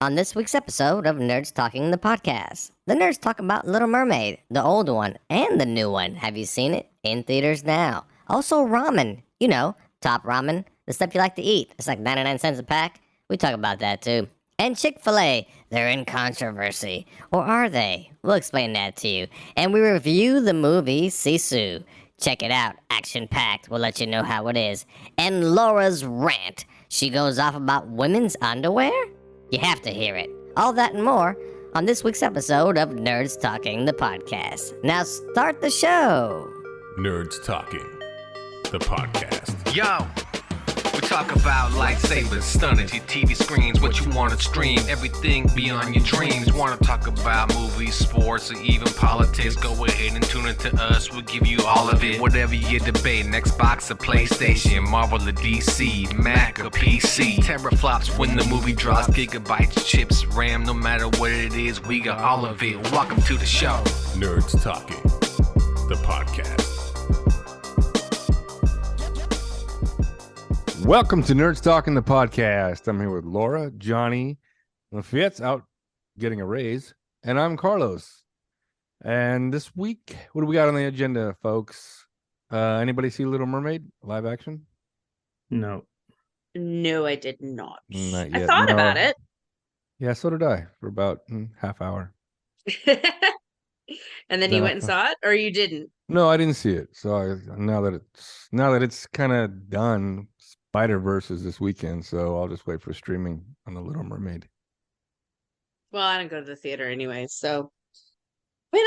On this week's episode of Nerds Talking the Podcast, the nerds talk about Little Mermaid, the old one and the new one. Have you seen it? In theaters now. Also, ramen. You know, top ramen, the stuff you like to eat. It's like 99 cents a pack. We talk about that too. And Chick-fil-A, they're in controversy. Or are they? We'll explain that to you. And we review the movie Sisu. Check it out, action-packed. We'll let you know how it is. And Laura's rant. She goes off about women's underwear? You have to hear it. All that and more on this week's episode of Nerds Talking the Podcast. Now start the show. Nerds Talking, the podcast. Yo, we talk about lightsabers, stunning your TV screens, what you want to stream, everything beyond your dreams. Want to talk about movies, sports, or even politics? Go ahead and tune into us. We'll give you all of it. Whatever you're debating, Xbox or PlayStation, Marvel or DC, Mac or PC. Teraflops when the movie drops, gigabytes, chips, RAM, no matter what it is, we got all of it. Welcome to the show. Nerds Talking, the podcast. Welcome to Nerds Talking the Podcast. I'm here with Laura, Johnny, Lafayette's out getting a raise, and I'm Carlos. And this week, what do we got on the agenda, folks? Anybody see Little Mermaid live action? No, I did not. Not I yet. thought No. about it. Yeah, so did I for about half hour. And then Then you I went and thought- saw it, or you didn't? No, I didn't see it. So now that it's kind of done, Spider-Verse is this weekend, so I'll just wait for streaming on the Little Mermaid. Well, I don't go to the theater anyway, so I mean,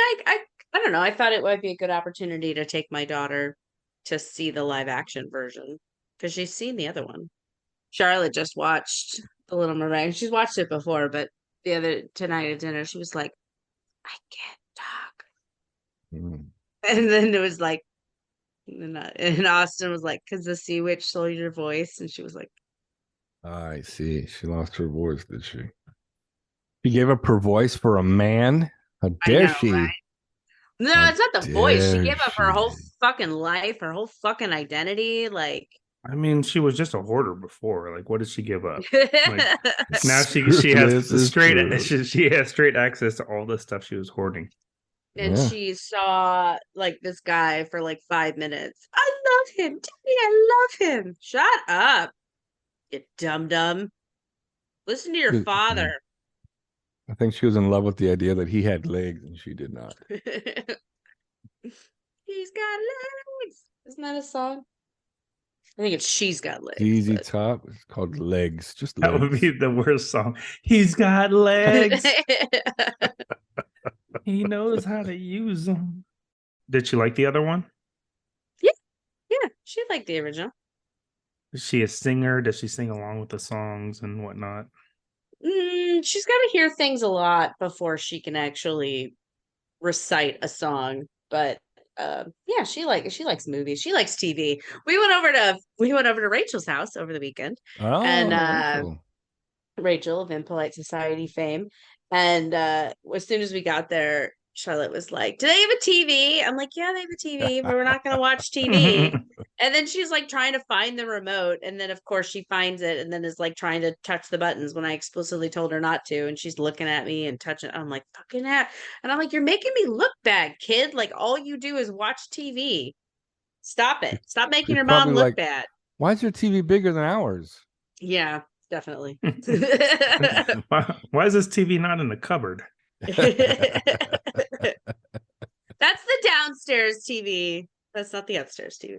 I don't know. I thought it might be a good opportunity to take my daughter to see the live action version because she's seen the other one. Charlotte just watched The Little Mermaid. She's watched it before, but tonight at dinner, she was like, "I can't talk," Mm. and then it was like. And Austin was like, "Cause the sea witch stole your voice," and she was like, I see. She lost her voice, did she? She gave up her voice for a man? How dare know, she? right? "No, How it's not the voice. She dare gave up her whole she." fucking life, her whole fucking identity." Like, I mean, she was just a hoarder before. Like, what did she give up? Now she This has is straight true. she has straight access to all the stuff she was hoarding. and Yeah. she saw like this guy for like 5 minutes. "I love him, Daddy. I love him." Shut up, you dum dum. Listen to your Yeah. father. I think she was in love with the idea that he had legs and she did not. He's got legs. Isn't that a song? I think it's She's Got Legs. Easy but- Top. It's called Legs. Just That would legs. be the worst song. He's got legs. He knows how to use them. Did she like the other one? Yeah, she liked the original. Is she a singer? Does she sing along with the songs and whatnot? She's got to hear things a lot before she can actually recite a song. But yeah, she likes movies. She likes TV. We went over to Rachel's house over the weekend. Oh, and, cool. Rachel of Impolite Society fame. And as soon as we got there, Charlotte was like, "Do they have a TV?" I'm like, "Yeah, they have a TV, but we're not going to watch TV." And then she's like trying to find the remote. And then, of course, she finds it and then is like trying to touch the buttons when I explicitly told her not to. And she's looking at me and touching. I'm like, "Fucking hell." And I'm like, "You're making me look bad, kid. Like, all you do is watch TV. Stop it. Stop making She's your mom probably look like, bad." Why is your TV bigger than ours? Yeah, definitely. Why is this TV not in the cupboard? That's the downstairs TV. That's not the upstairs TV.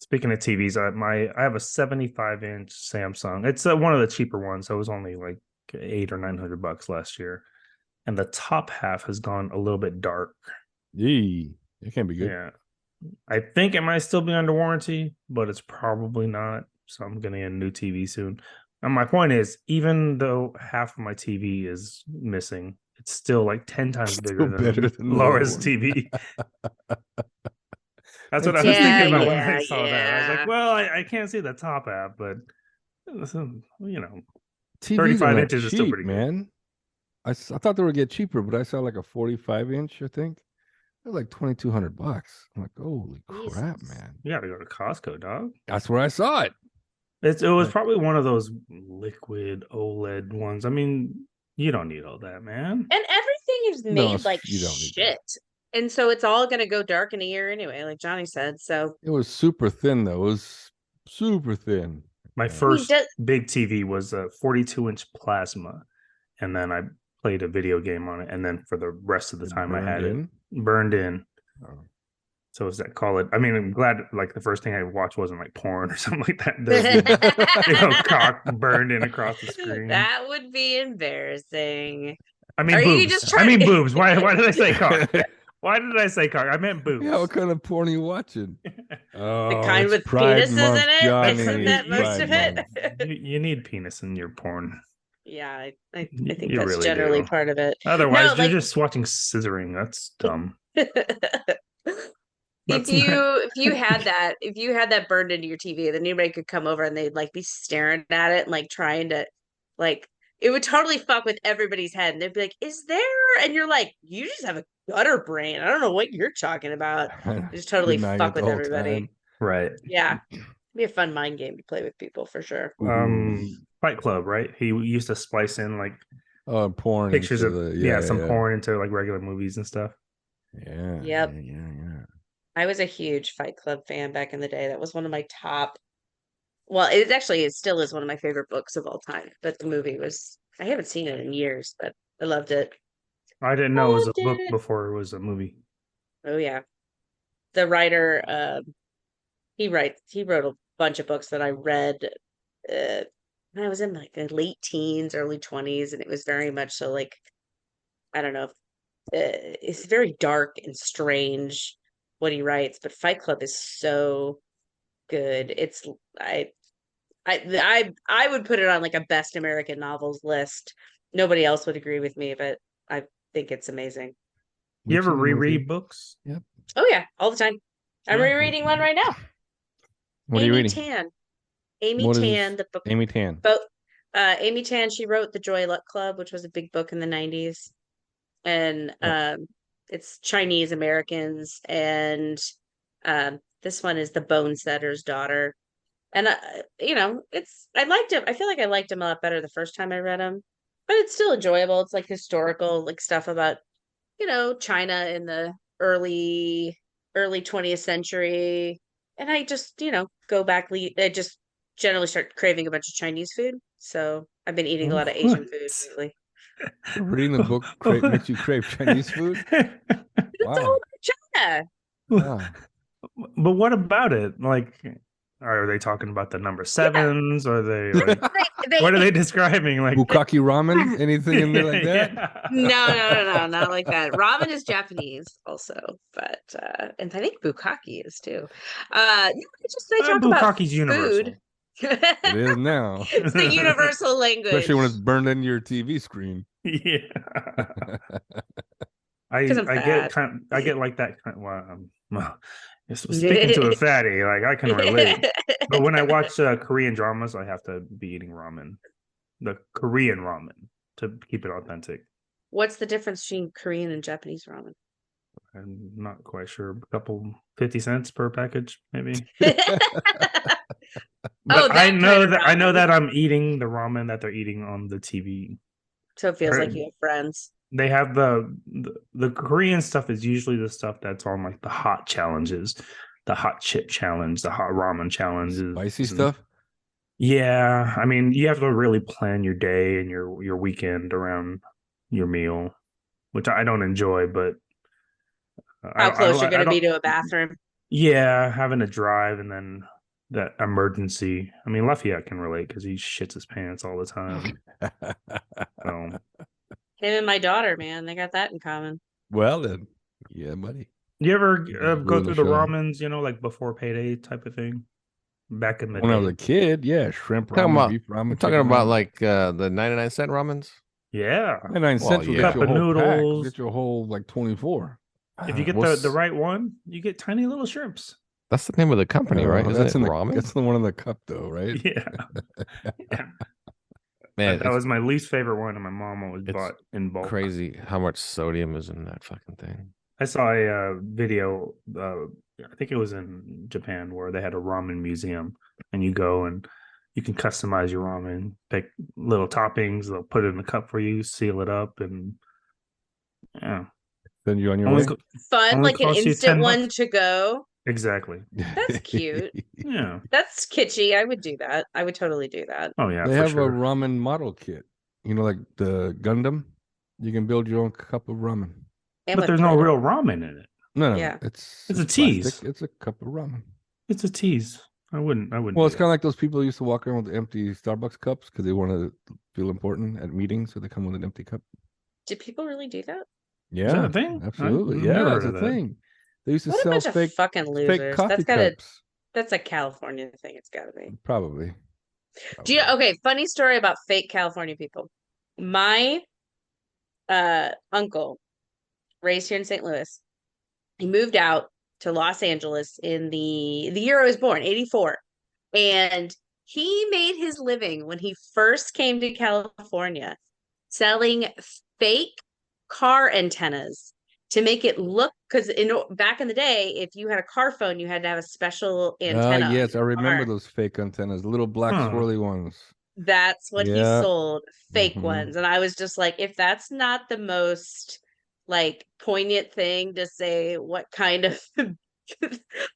Speaking of TVs, I have a 75-inch Samsung. It's one of the cheaper ones, so it was only like $800 or $900 last year, and the top half has gone a little bit dark. Yee. It can't be good. Yeah, I think it might still be under warranty, but it's probably not. So I'm gonna get a new TV soon. And my point is, even though half of my TV is missing, it's still like 10 times bigger Still better than than the Laura's other TV. That's what I was Yeah, thinking about when yeah, I saw that. I was yeah. like, well, I can't see the top half, but you know, TVs 35 are not inches is still cheap, pretty good. man. I thought they would get cheaper, but I saw like a 45-inch, I think. It was like $2,200. I'm like, holy crap, Jesus. man. you got to go to Costco, dog. That's where I saw it. It was probably one of those liquid OLED ones. I mean, you don't need all that, man. And everything is No, made like you don't need shit. that. And so it's all going to go dark in a year anyway, like Johnny said. So It was super thin, though. It was super thin. My Yeah. first big TV was a 42-inch plasma, and then I played a video game on it, and then for the rest of the time I had it burned in. Oh. So is that call it? I mean, I'm glad like the first thing I watched wasn't like porn or something like that. The cock burned in across the screen. That would be embarrassing. I mean, boobs. I mean, boobs. Why did I say cock? Why did I say cock? I meant boobs. Yeah, what kind of porn are you watching? The kind with penises in it? Johnny. Isn't that most of it? You need penis in your porn. Yeah, I think that's really generally part of it. Otherwise, you're just watching scissoring. That's dumb. If you had that burned into your TV, then anybody could come over and they'd like be staring at it and like trying to like it would totally fuck with everybody's head. And they'd be like, "Is there?" And you're like, "You just have a gutter brain. I don't know what you're talking about." Just totally fuck with everybody. Time. Right. Yeah. It'd be a fun mind game to play with people for sure. Fight Club, right? He used to splice in like porn pictures of some porn into like regular movies and stuff. Yeah. Yep. Yeah. I was a huge Fight Club fan back in the day. That was one of my top. Well, it still is one of my favorite books of all time. But the movie was, I haven't seen it in years, but I loved it. I didn't know it was a book before it was a movie. Oh yeah. The writer, he wrote a bunch of books that I read when I was in like the late teens, early 20s, and it was very much so like, I don't know, it's very dark and strange what he writes, but Fight Club is so good. It's I would put it on like a best American novels list. Nobody else would agree with me, but I think it's amazing. You ever reread books? Yep. Oh yeah, all the time. I'm rereading one right now. What are you reading? Amy Tan, the book. Amy Tan. Amy Tan, she wrote The Joy Luck Club, which was a big book in the 90s. And it's Chinese Americans, and this one is The Bone Setter's Daughter. And I liked him. I feel like I liked him a lot better the first time I read him, but it's still enjoyable. It's like historical, like stuff about China in the early 20th century, and I just go back. I just generally start craving a bunch of Chinese food, so I've been eating a lot of Asian food lately. Reading the book makes you crave Chinese food? It's all about China. Wow. But what about it? Like, are they talking about the number sevens? Or are they like, what are they describing? Like bukkake ramen? Anything in there like that? No, not like that. Ramen is Japanese also, but and I think bukkake is too. They talk about bukkake's universal. food. It is now. It's the universal language. Especially when it's burned into your TV screen. Yeah. I get like that kind of, speaking to a fatty, like I can relate. But when I watch Korean dramas, I have to be eating ramen, the Korean ramen, to keep it authentic. What's the difference between Korean and Japanese ramen? I'm not quite sure. A couple 50 cents per package, maybe. But I know that I'm eating the ramen that they're eating on the TV. So it feels like you have friends. They have the Korean stuff is usually the stuff that's on like the hot challenges, the hot chip challenge, the hot ramen challenges. Spicy stuff? Yeah. I mean, you have to really plan your day and your weekend around your meal, which I don't enjoy, but how close you're going to be to a bathroom? Yeah, having to drive and then that emergency. I mean, Lafayette can relate because he shits his pants all the time. So. Him and my daughter, man, they got that in common. Well then, yeah, buddy. You ever go through the ramens, like before payday type of thing? Back in the day. When I was a kid, yeah, shrimp ramen, beef ramen. We're talking about like the 99-cent ramens? Yeah. 99 cents will cup of noodles. Get your whole like 24. If you get the right one, you get tiny little shrimps. That's the name of the company, right? Isn't it ramen? That's the one in the cup, though, right? Yeah. Man, that was my least favorite one, and my mom always bought in bulk. Crazy how much sodium is in that fucking thing. I saw a video, I think it was in Japan, where they had a ramen museum, and you go and you can customize your ramen, pick little toppings. They'll put it in the cup for you, seal it up, and yeah. Send you on your Only, way. Fun, only like an costs you instant $10. one to go. Exactly. That's cute. Yeah. That's kitschy. I would do that. I would totally do that. Oh yeah. They for have sure. a ramen model kit. You know, like the Gundam. You can build your own cup of ramen. And But with there's no Play-Doh. real ramen in it. No, Yeah. it's It's a plastic. tease. It's a cup of ramen. It's a tease. I wouldn't. Well, it's kind of like those people who used to walk around with empty Starbucks cups because they want to feel important at meetings, so they come with an empty cup. Do people really do that? Is that a thing? Absolutely. I've Yeah, never that's heard a of that. thing. They used to What a sell bunch of fucking fake losers. coffee That's cups. that's a California thing. It's gotta be. Probably. Do you okay, funny story about fake California people. My uncle, raised here in St. Louis, he moved out to Los Angeles in the year I was born, 84. And he made his living when he first came to California selling fake car antennas to make it look, because back in the day, if you had a car phone, you had to have a special antenna. Yes, I on your remember car. those fake antennas, little black swirly ones. That's what he Yeah. sold, fake Mhm. ones. And I was just like, if that's not the most like poignant thing to say what kind of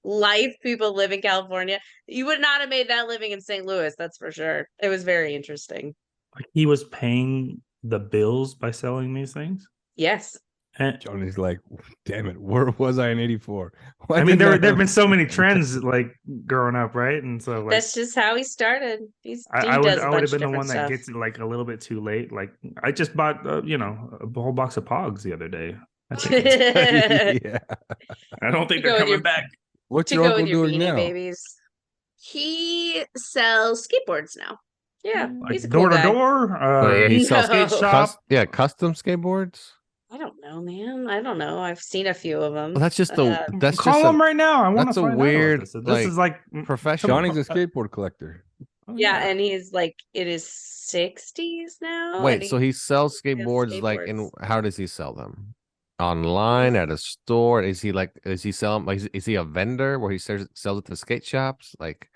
life people live in California, you would not have made that living in St. Louis, that's for sure. It was very interesting. Like he was paying the bills by selling these things. Yes. And, Johnny's like, damn it, where was I in '84? I mean, there have been so many trends like growing up, right? And so like, That's just how he started. I would have been the one that gets it like a little bit too late. Like I just bought a whole box of Pogs the other day. I think Yeah. I don't think To go they're with your- coming back. What's to your go uncle with your doing Beanie now? Babies. He sells skateboards now. Yeah, Like he's a cool door to guy. door. He sells No. shop. custom skateboards. I don't know, man. I don't know. I've seen a few of them. Well, that's just Call them right now. I want that's to a find weird, out about this. This is like professional. Johnny's a skateboard collector. Yeah, and he's like in his 60s now. Wait, and so he sells sells skateboards like skateboards. how does he sell them? Online at a store? Is he selling like is he a vendor where he sells it to skate shops? Like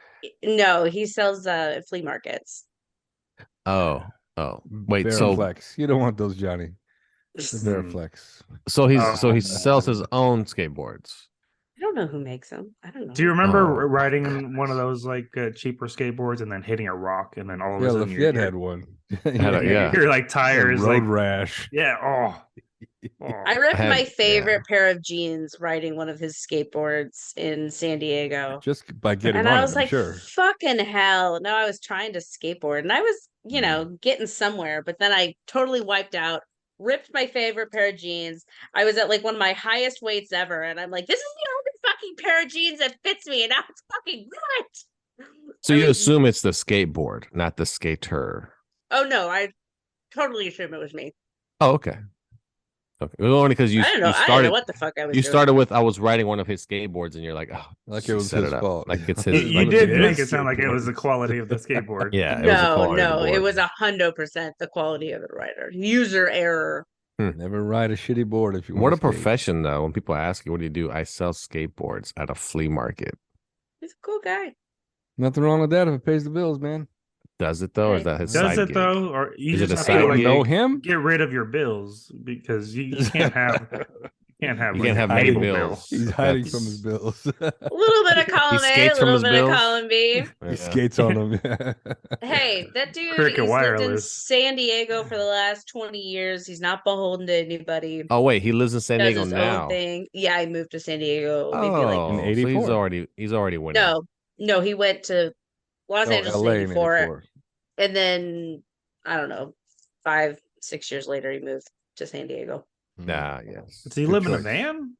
No, he sells flea markets. oh wait, so Veriflex. You don't want those, Johnny. The Veriflex. he sells his own skateboards. I don't know who makes them. I don't know. Do you remember Oh. riding in one of those like cheaper skateboards and then hitting a rock and then all of Yeah, a sudden Lafayette had one. Yeah. your like tires road like rash. yeah I ripped had- my favorite yeah. pair of jeans riding one of his skateboards in San Diego. Just by getting And on I it, was I'm like, sure. fucking hell. No, I was trying to skateboard and I was, getting somewhere, but then I totally wiped out, ripped my favorite pair of jeans. I was at like one of my highest weights ever. And I'm like, this is the only fucking pair of jeans that fits me. And now it's fucking ruined. So I you was- assume it's the skateboard, not the skater. Oh, no, I totally assume it was me. Oh, okay. Okay. It was only because you I don't know. I didn't started know what the fuck I was you doing. started with I was riding one of his skateboards and you're like, oh, Like you it was set his up. fault. Like it's you, his you like, did it make is it sound like it was the skateboard. quality of the skateboard. Yeah, it was the quality of the it board. was 100% the quality of the rider. User error. Never ride a shitty board if you What a want to skate. profession though. When people ask you what do? I sell skateboards at a flea market. He's a cool guy. Nothing wrong with that if it pays the bills, man. Does it though? Or is that his Does side it gig? though, or you Is it just a have side to like, gig? Know him? get rid of your bills because you can't have You like, can't have cable many bill. bills. He's hiding That's- from his bills. A little bit of column A, a skates from little his bit bills. of column B. He Yeah. skates on them. Hey, that dude Cricket has lived in wireless. San Diego for the last 20 years. He's not beholden to anybody. Oh wait, he lives in San Does Diego his now. own thing. Yeah, he moved to San Diego. Maybe Oh, In so he's 84. already winning. no, he went to Los Angeles LA in in 84, 84. and then I don't know, 5-6 years later, he moved to San Diego. Nah, yes. Does he Good live in a choice. van?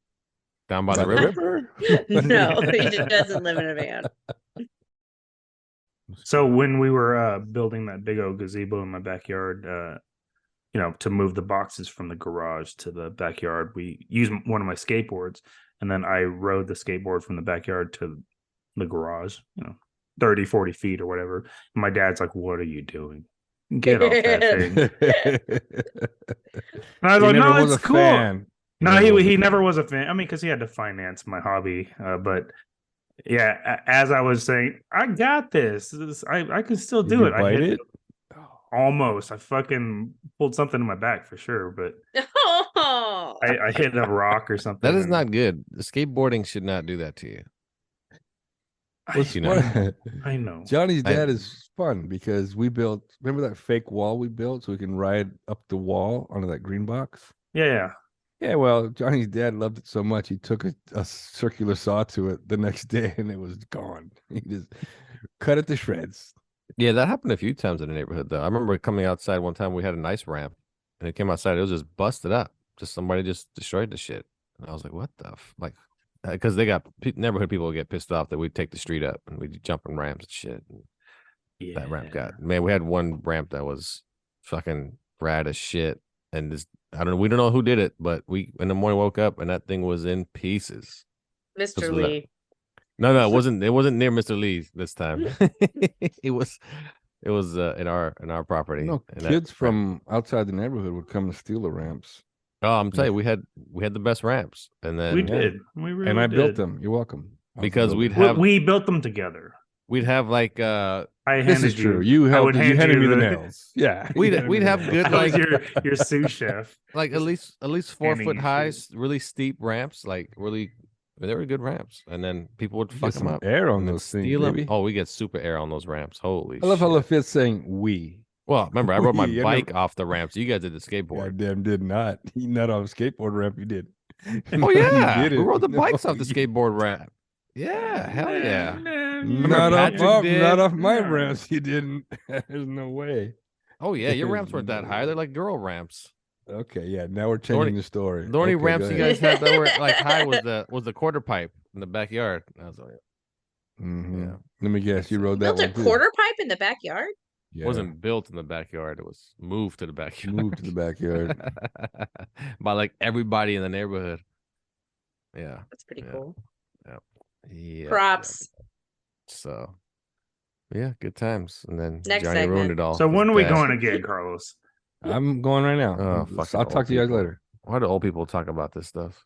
Down by By the river. No, he just doesn't live in a van. So when we were building that big old gazebo in my backyard, to move the boxes from the garage to the backyard, we used one of my skateboards, and then I rode the skateboard from the backyard to the garage, 30, 40 feet or whatever. And my dad's like, "What are you doing? Get off that thing." And I was He like, never "No, was it's a cool." fan. No, Never was he a never fan. was a fan. I mean, because he had to finance my hobby, but Yeah, as I was saying, I got this. I can still Did do you it. I bite hit it? almost. I fucking pulled something in my back for sure, but Oh, I hit a rock or something. That is and not good. Skateboarding should not do that to you. What's You know. fun? I know. Johnny's I- dad is fun because we built. Remember that fake wall we built so we can ride up the wall onto that green box? Yeah. Yeah, well, Johnny's dad loved it so much he took a circular saw to it the next day and it was gone. He just cut it to shreds. Yeah, that happened a few times in the neighborhood, though. I remember coming outside one time. We had a nice ramp, and it came outside. It was just busted up. Just somebody just destroyed the shit. And I was like, "What the because they got neighborhood people would get pissed off that we'd take the street up and we'd jump in ramps and shit. And Yeah. that ramp got man. We had one ramp that was fucking rad as shit, and this we don't know who did it, but we in the morning woke up and that thing was in pieces. Mr. Lee. No, it wasn't near Mr. Lee this time. it was in our property. No, in that kids ramp. from outside the neighborhood would come to steal the ramps. Oh, I'm telling you, we had the best ramps, and then We did. We really And I built did. them. You're welcome. I was Because the we'd builder. have We built them together. we'd have like I This handed is true. you. You I would helped. You hand handed me the the- nails. Yeah. We'd- you handed we'd me the have nails. good, I was like- your sous chef. like at least 4 handing foot you high, shit. really steep ramps, like really they were good ramps, and then people would You fuck get them some up. air on and then those things, steal 'em. baby. Oh, we get super air on those ramps. Holy I love how shit. Lafayette's saying we. Well, remember, I rode my We, I bike never- off the ramps. You guys did the skateboard. Goddamn did not. You not on a skateboard ramp. You did. Oh No, yeah, you we didn't. rode the No, bikes off the you- skateboard ramp. Yeah, hell yeah. Not Patrick up, did? not off my Yeah. ramps. You didn't. There's no way. Oh yeah, your ramps weren't that high. They're like girl ramps. Okay, yeah. Now we're changing the story. The only Okay, ramps go you ahead. guys had that were like high was the quarter pipe in the backyard. I was like, Mhm. yeah. Let me guess. You rode that Built a one too. quarter pipe in the backyard? Yeah. It wasn't built in the backyard. It was moved to the backyard. moved to the backyard. by like everybody in the neighborhood. Yeah. That's pretty Yeah. cool. Yeah. Props. So, yeah, good times. And then Next Johnny segment. ruined it all. So with when are we dad. going again, Carlos? I'm going right now. Oh, I'll fucking talk old to you guys people. later. Why do old people talk about this stuff?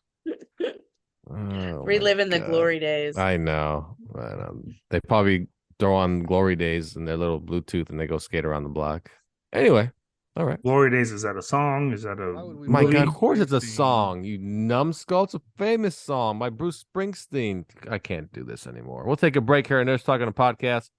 Oh, my Reliving the God. glory days. I know. But, they probably throw on Glory Days and their little Bluetooth and they go skate around the block. Anyway, all right. Glory Days, is that a song? Is that a Why would we My movie? God, of course it's a song. You numbskull. It's a famous song by Bruce Springsteen. I can't do this anymore. We'll take a break here and there's talking a podcast.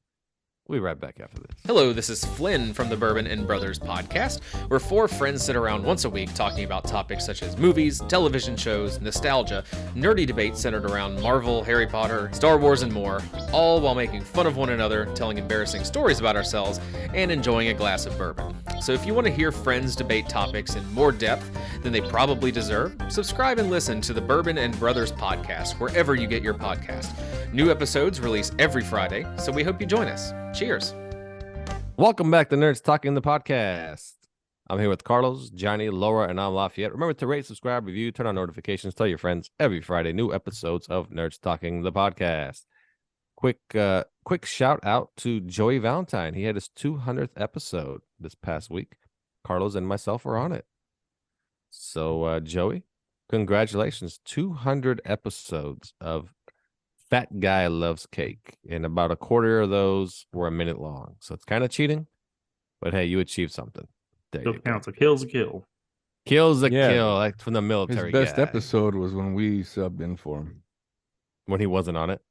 We'll be right back after this. Hello, this is Flynn from the Bourbon and Brothers podcast, where 4 friends sit around once a week talking about topics such as movies, television shows, nostalgia, nerdy debates centered around Marvel, Harry Potter, Star Wars, and more, all while making fun of one another, telling embarrassing stories about ourselves, and enjoying a glass of bourbon. So if you want to hear friends debate topics in more depth than they probably deserve, subscribe and listen to the Bourbon and Brothers podcast wherever you get your podcast. New episodes release every Friday, so we hope you join us. Cheers. Welcome back to Nerds Talking the podcast. I'm here with Carlos, Johnny, Laura, and I'm Lafayette. Remember to rate, subscribe, review, turn on notifications, tell your friends every Friday, new episodes of Nerds Talking the podcast. Quick shout out to Joey Valentine. He had his 200th episode this past week. Carlos and myself were on it. So, Joey, congratulations. 200 episodes of Fat Guy Loves Cake, and about a quarter of those were a minute long. So it's kind of cheating, but hey, you achieved something. There Still you go. counts. A kill's a kill. Kills a Yeah. kill, like from the His military best guy, episode was when we subbed in for him. when he wasn't on it.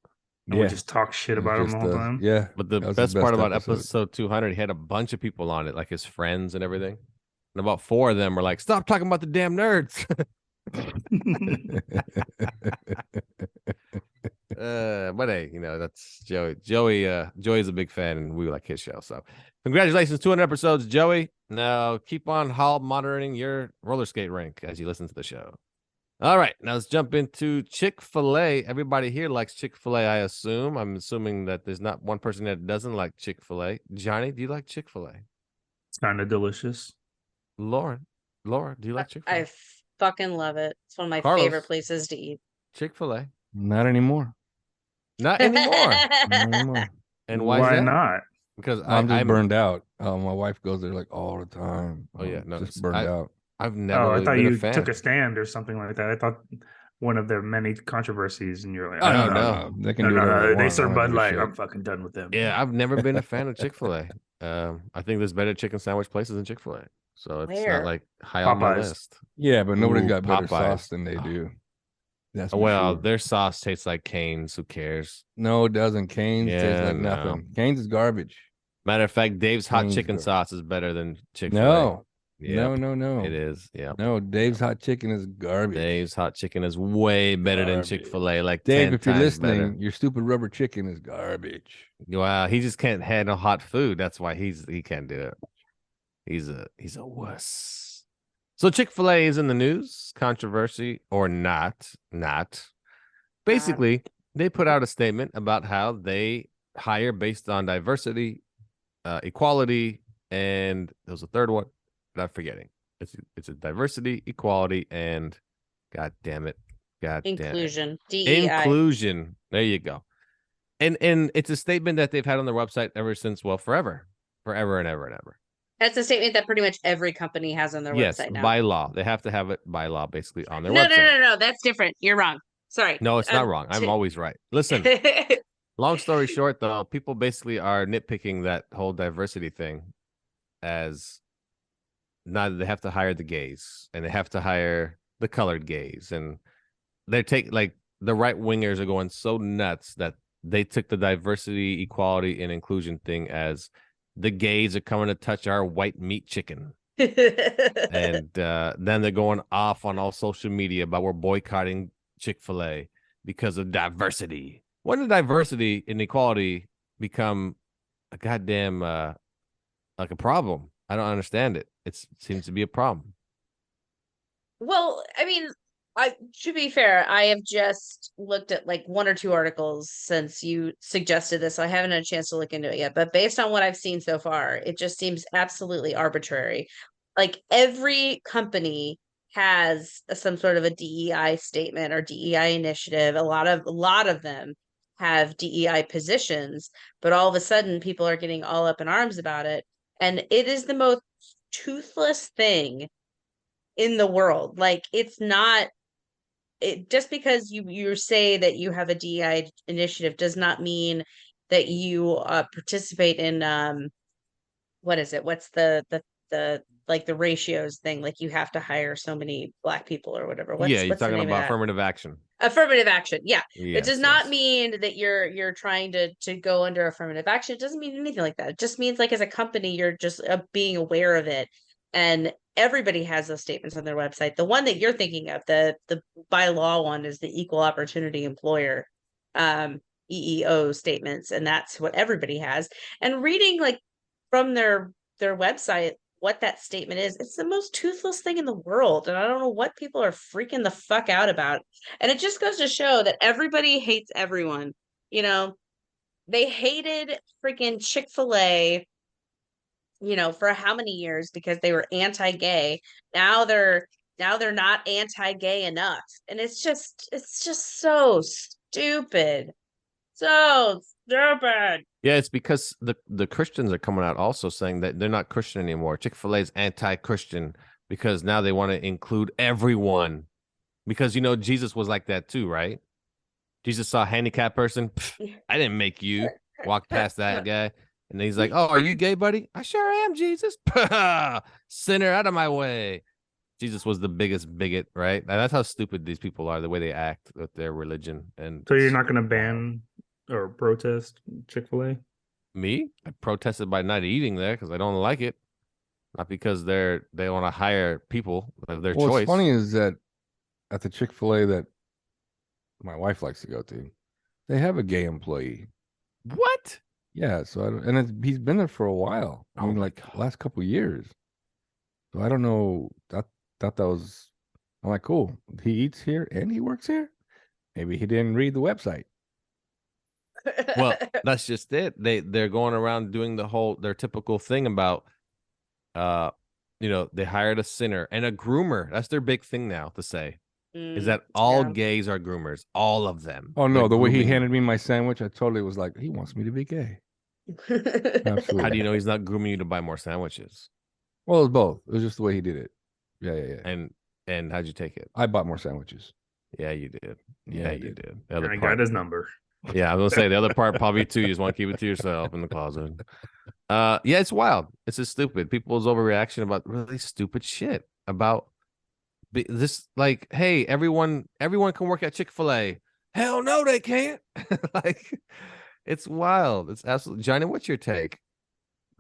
And we just talk shit It was about him the just, whole time. Yeah. But the That was his best part best about episode. episode 200, he had a bunch of people on it, like his friends and everything. And about 4 of them were like, "Stop talking about the damn nerds." But hey, that's Joey. Joey's a big fan, and we like his show. So, congratulations, 200 episodes, Joey. Now keep on hall monitoring your roller skate rink as you listen to the show. All right, now let's jump into Chick-fil-A. Everybody here likes Chick-fil-A, I assume. I'm assuming that there's not one person that doesn't like Chick-fil-A. Johnny, do you like Chick-fil-A? It's kind of delicious. Laura, do you like Chick-fil-A? I fucking love it. It's one of my Carlos. favorite places to eat. Chick-fil-A. Not anymore. Not anymore. Not anymore. And why is that? not? Because I'm just I'm burned out. My wife goes there like all the time. Oh, yeah, I'm no, just it's- burned out. I've never Oh, I really thought been you a fan. took a stand or something like that. I thought one of their many controversies, and you're like, Oh, no. They can do whatever They want. I serve don't Bud give a Light. shit. I'm fucking done with them. Yeah, I've never been a fan of Chick-fil-A. I think there's better chicken sandwich places than Chick-fil-A. So it's Where? not like high on my Popeyes. list. Yeah, but nobody's Ooh, got better Popeyes. sauce than they do. That's for Well, sure. their sauce tastes like Cane's. Who cares? No, it doesn't. Cane's tastes Yeah, like no. nothing. Cane's is garbage. Matter of fact, Dave's hot Cane's chicken garbage. sauce is better than Chick-fil-A. No, Yep, no. it is. Yeah. No, Dave's hot chicken is garbage. Dave's hot chicken is way better than Garbage. Chick-fil-A. Like Dave, 10 if you're times listening, better. your stupid rubber chicken is garbage. Wow, he just can't handle hot food. That's why he can't do it. He's a wuss. So Chick-fil-A is in the news, controversy or not. Basically, they put out a statement about how they hire based on diversity, equality, and there was a third one that I'm forgetting. It's a diversity, equality, and God damn it. Inclusion. DEI. Inclusion. There you go. And it's a statement that they've had on their website ever since, well, forever and ever. That's a statement that pretty much every company has on their website now. By law. They have to have it by law, basically, on their No, website. no. That's different. You're wrong. Sorry. No, it's not wrong. I'm always right. Listen, long story short, though, people basically are nitpicking that whole diversity thing as now they have to hire the gays and they have to hire the colored gays. And they're the right wingers are going so nuts that they took the diversity, equality, and inclusion thing as the gays are coming to touch our white meat chicken. And then they're going off on all social media about we're boycotting Chick-fil-A because of diversity. When did diversity and equality become a goddamn like a problem? I don't understand it. It seems to be a problem. Well, I mean, to be fair, I have just looked at like one or two articles since you suggested this. So I haven't had a chance to look into it yet. But based on what I've seen so far, it just seems absolutely arbitrary. Like every company has some sort of a DEI statement or DEI initiative. A lot of them have DEI positions, but all of a sudden people are getting all up in arms about it. And it is the most toothless thing in the world. Like it's not just because you say that you have a DEI initiative does not mean that you participate in what is it? What's the like the ratios thing? Like you have to hire so many Black people or whatever. You're talking about affirmative action. Affirmative action. Yeah. Yes, it does not mean that you're trying to go under affirmative action. It doesn't mean anything like that. It just means like as a company, you're just being aware of it. And everybody has those statements on their website. The one that you're thinking of, the by law one, is the equal opportunity employer EEO statements. And that's what everybody has. And reading like from their website, what that statement is, it's the most toothless thing in the world. And I don't know what people are freaking the fuck out about. And it just goes to show that everybody hates everyone. You know, they hated freaking Chick-fil-A, you know, for how many years because they were anti-gay. Now they're not anti-gay enough. And it's just so stupid. So stupid. Yeah, it's because the Christians are coming out also saying that they're not Christian anymore. Chick-fil-A is anti-Christian because now they want to include everyone. Because, you know, Jesus was like that too, right? Jesus saw a handicapped person. I didn't make you. Walk past that guy. And he's like, oh, are you gay, buddy? I sure am, Jesus. Sinner, out of my way. Jesus was the biggest bigot, right? And that's how stupid these people are, the way they act with their religion. And so you're not going to ban or protest Chick-fil-A? Me? I protested by not eating there because I don't like it. Not because they want to hire people of their choice. What's funny is that at the Chick-fil-A that my wife likes to go to, they have a gay employee. What? Yeah, so he's been there for a while. I mean, like last couple of years. So I don't know. I thought that was. I'm like, cool. He eats here and he works here. Maybe he didn't read the website. Well, that's just it. They're going around doing their typical thing about, you know, they hired a sinner and a groomer. That's their big thing now to say. Is that all gays are groomers? All of them. Oh no, They're the way he grooming. handed me my sandwich, I totally was like, he wants me to be gay. Absolutely. How do you know he's not grooming you to buy more sandwiches? Well, it was both. It was just the way he did it. Yeah. And how'd you take it? I bought more sandwiches. Yeah, you did. Yeah, you did. The other I part, got his number. yeah, I was gonna say the other part probably too. You just want to keep it to yourself in the closet. Yeah, it's wild. It's just stupid. People's overreaction about really stupid shit about this. Like, hey, everyone can work at Chick-fil-A. Hell no, they can't. Like, it's wild. It's absolutely Johnny. What's your take?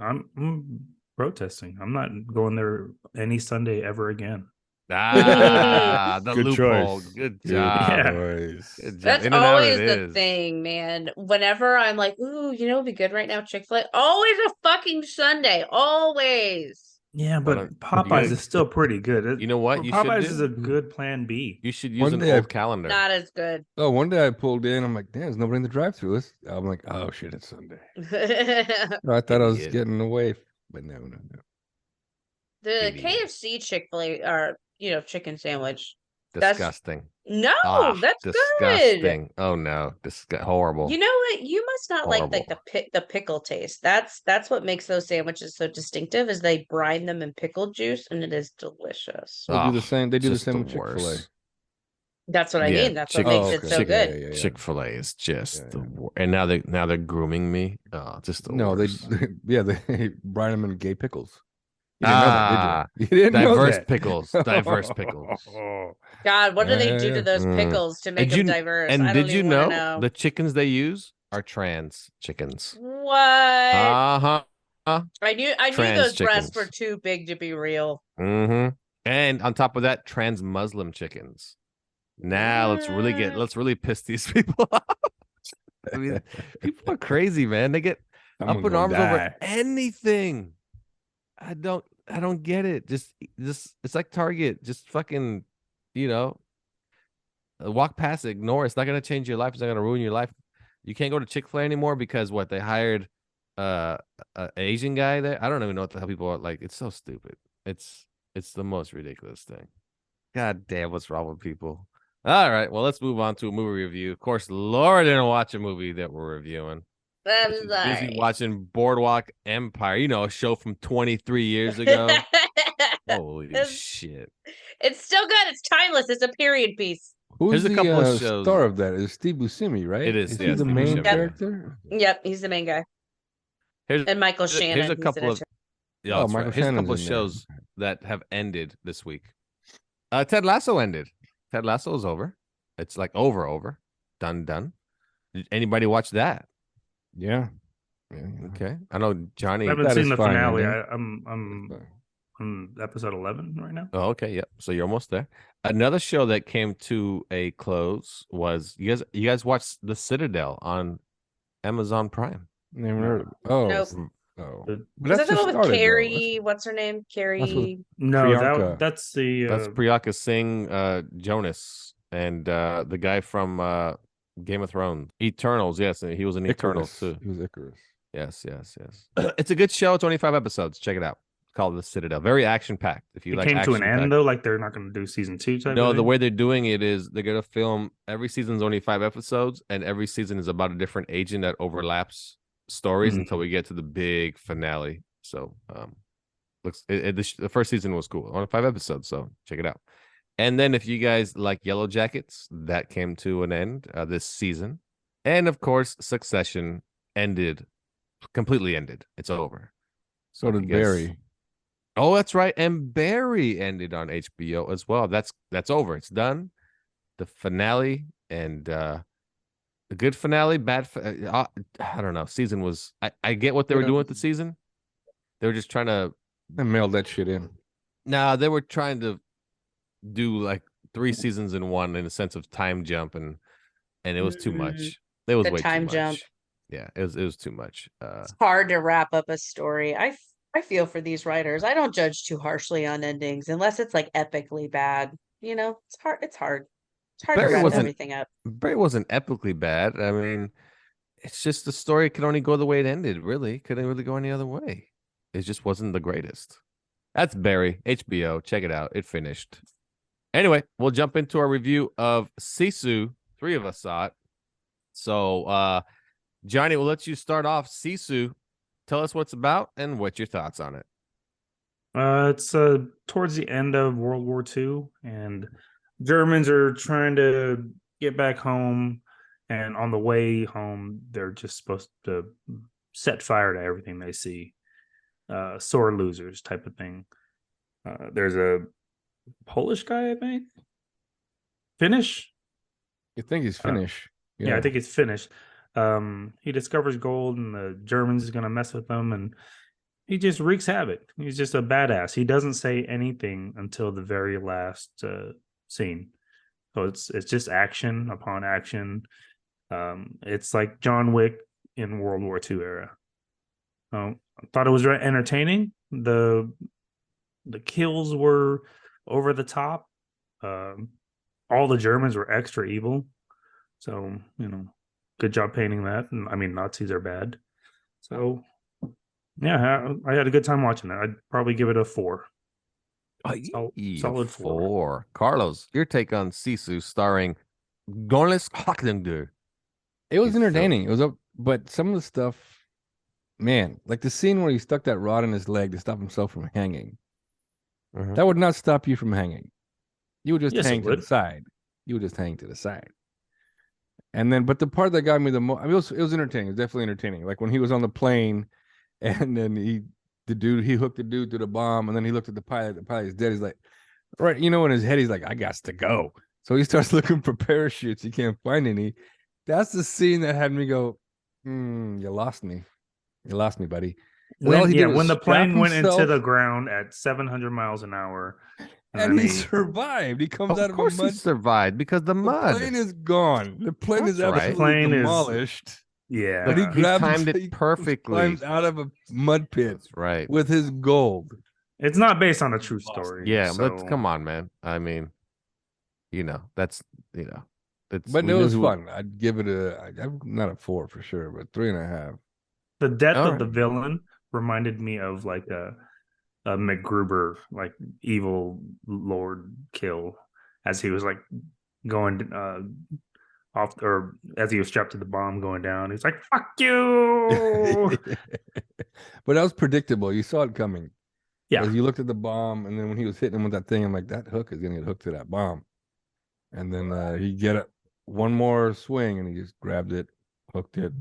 I'm protesting. I'm not going there any Sunday ever again. Ah, the Good loophole. choice. Good Good job. choice. Good job. That's In and out always it the is. thing, man. Whenever I'm like, ooh, you know, it'd be good right now, Chick-fil-A. Always a fucking Sunday. Always. Yeah, Well, but you Popeyes gotta- is still pretty good. You know what you should Popeyes do? is a good plan B. You should use One an day old calendar. Not as good. Oh, one day I pulled in. I'm like, damn, there's nobody in the drive-thru. I'm like, oh shit, it's Sunday. I thought I was Idiot. getting away, but no. The Idiot. KFC Chick-fil-A or chicken sandwich. That's Disgusting. no, that's good. Disgusting. Oh no, horrible. You know what? You must not like Horrible. the pickle taste. That's what makes those sandwiches so distinctive. Is they brine them in pickle juice, and it is delicious. They do the Ugh, same. They do the just same the with Chick-fil-A. worst. That's what I Yeah, mean. That's what Chick- makes Oh, it okay. so Chick- good. Yeah. Chick-fil-A is just the Yeah. worst. And now they're grooming me. Oh, just the No, worst. they brine them in gay pickles. You didn't know that, did you? You didn't Diverse know that. pickles. Diverse pickles. God, what do they do to those Mm. pickles to make And them diverse? And I don't did you even want to know know. the chickens they use are trans chickens? What? Uh-huh. I knew Trans those breasts were chickens. too big to be real. Mm-hmm. And on top of that, trans Muslim chickens. Now let's really piss these people off. I mean, people are crazy, man. They get up in arms over anything. I don't get it. Just it's like Target. Just fucking, walk past it, ignore it. It's not gonna change your life. It's not gonna ruin your life. You can't go to Chick-fil-A anymore because what they hired an Asian guy there. I don't even know what the hell people are like. It's so stupid. It's the most ridiculous thing. God damn, what's wrong with people? All right, well, let's move on to a movie review. Of course, Laura didn't watch a movie that we're reviewing. I'm She's sorry. busy watching Boardwalk Empire, a show from 23 years ago. Holy shit. It's still good. It's timeless. It's a period piece. Who's Here's a couple the of shows. star of that? Is Steve Buscemi, right? It is, Is yeah, he the Steve main Buscemi. character? Yep, he's the main guy. And Michael Shannon. Here's a he's in couple it of too. yeah, Oh, that's Michael right. Here's a couple of Shannon's in there. shows that have ended this week. Ted Lasso ended. Ted Lasso is over. It's like over. Done. Did anybody watch that? Yeah. Okay. I know Johnny. I haven't That seen is the fine, finale. Andy. I'm on episode 11 right now. Oh, okay. Yep. So you're almost there. Another show that came to a close was you guys watched The Citadel on Amazon Prime. Never heard of it. Oh. Nope. Oh. The- But Is that's that the just one with started, though. Carrie? What's her name? Carrie. No, Priyanka. that's the That's Priyanka Singh Jonas and the guy from Game of Thrones. Eternals, yes. He was in Eternals Icarus. too. He was Icarus. Yes. It's a good show. 25 episodes. Check it out. It's called The Citadel. Very action packed. If you it like came to an action-packed- end though. Like they're not going to do season 2 type. No, of the thing? way they're doing it is they're gonna film every season's only 5 episodes, and every season is about a different agent that overlaps stories until we get to the big finale. So, the first season was cool. Only 5 episodes, so check it out. And then if you guys like Yellow Jackets, that came to an end this season, and of course, Succession completely ended. It's over. So if did you guys- Barry. Oh, that's right. And Barry ended on HBO as well. That's over. It's done. The finale and a good finale, bad. I don't know. Season was. I get what they were doing with the season. They were just trying to. I mailed that shit in. Nah, they were trying to do like 3 seasons in one in a sense of time jump, and it was too much. It was The way time too jump. much. Yeah, it was too much. It's hard to wrap up a story. I feel for these writers. I don't judge too harshly on endings unless it's like epically bad. It's hard. It's hard. It's hard Barry to wrap wasn't- everything up. Barry wasn't epically bad. I mean, it's just the story could only go the way it ended. Really, couldn't really go any other way. It just wasn't the greatest. That's Barry, HBO. Check it out. It finished. Anyway, we'll jump into our review of Sisu. 3 of us saw it. So, Johnny, we'll let you start off. Sisu, tell us what's about and what's your thoughts on it. It's towards the end of World War II, and Germans are trying to get back home, and on the way home, they're just supposed to set fire to everything they see. Sore losers type of thing. There's a Polish guy, I think. Finnish? You think he's Finnish? Yeah, I think it's Finnish. He discovers gold, and the Germans is gonna mess with them, and he just wreaks havoc. He's just a badass. He doesn't say anything until the very last scene. So it's just action upon action. It's like John Wick in World War II era. I thought it was very entertaining. The kills were over the top. All the Germans were extra evil. So, good job painting that. And I mean, Nazis are bad. So, yeah, I had a good time watching it. I'd probably give it a 4. Solid 4. Carlos, your take on Sisu starring Gorlis Hocklinger. It was entertaining. It was but some of the stuff, man, like the scene where he stuck that rod in his leg to stop himself from hanging. That would not stop you from hanging. You would just hang to the side. You would just hang to the side. And then, but the part that got me the most, I mean, it was entertaining. It was definitely entertaining. Like when he was on the plane, and then he hooked the dude to the bomb, and then he looked at the pilot. The pilot's dead. He's like, right, in his head, he's like, I got to go. So he starts looking for parachutes. He can't find any. That's the scene that had me go, you lost me. You lost me, buddy. When the plane went into the ground at 700 miles an hour. And he survived. He comes out of a mud. Of course he survived, because the mud. The plane is gone. The plane is absolutely demolished. Yeah. But he timed it perfectly. Climbs out of a mud pit. That's right. With his gold. It's not based on a true story. Yeah, but come on, man. I mean, that's, But it was fun. I'd give it not a 4 for sure, but 3.5. The death of the villain reminded me of like a MacGruber, like evil Lord kill, as he was like going off, or as he was strapped to the bomb going down. He's like, "Fuck you!" But that was predictable. You saw it coming. Yeah. You looked at the bomb, and then when he was hitting him with that thing, I'm like, that hook is gonna get hooked to that bomb. And then he get it one more swing, and he just grabbed it, hooked it,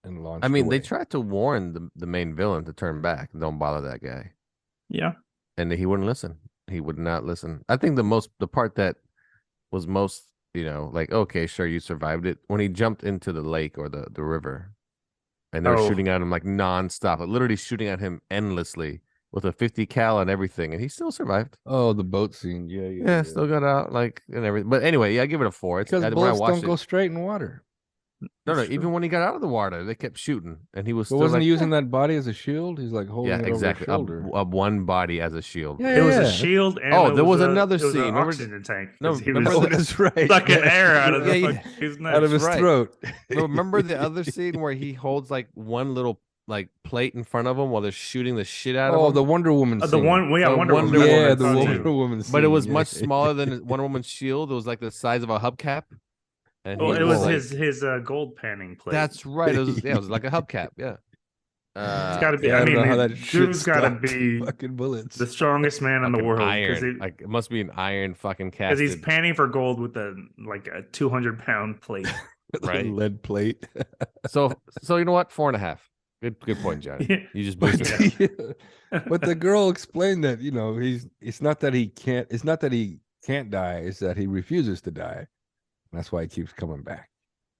and launched. I mean, away. they tried to warn the main villain to turn back. Don't bother that guy. Yeah. And he wouldn't listen. He would not listen. I think the part that was most, like, okay, sure, you survived it, when he jumped into the lake or the river, and they're shooting at him like nonstop, like literally shooting at him endlessly with a 50 cal and everything, and he still survived. Oh, the boat scene. Yeah. Still got out, like, and everything. But anyway, I give it a 4. Because bullets don't go straight in water. No, even when he got out of the water, they kept shooting, and he was still wasn't like, he using that body as a shield? He's like holding it exactly, over his shoulder. one body as a shield. It was a shield. And there was another it was scene. an oxygen tank. No, He remember was that's right. sucking air out of out of his throat. No, remember the other scene where he holds like one little like plate in front of him while they're shooting the shit out of him? Oh, the Wonder Woman scene. Wonder Woman. Yeah, the Wonder Woman scene. But it was much smaller than Wonder Woman's shield. It was like the size of a hubcap. And it was like, his gold panning plate. That's right. It was like a hubcap. Yeah. It's got to be. Yeah, I mean, don't know how that dude's got to be fucking bullets. the strongest man in the world. Iron. Like it must be an iron fucking cast. Because he's panning for gold with a 200-pound plate, right? Lead plate. So you know what? 4.5. Good point, Johnny. Yeah. You just boosted it. But the girl explained that it's not that he can't. It's not that he can't die. It's that he refuses to die. That's why he keeps coming back.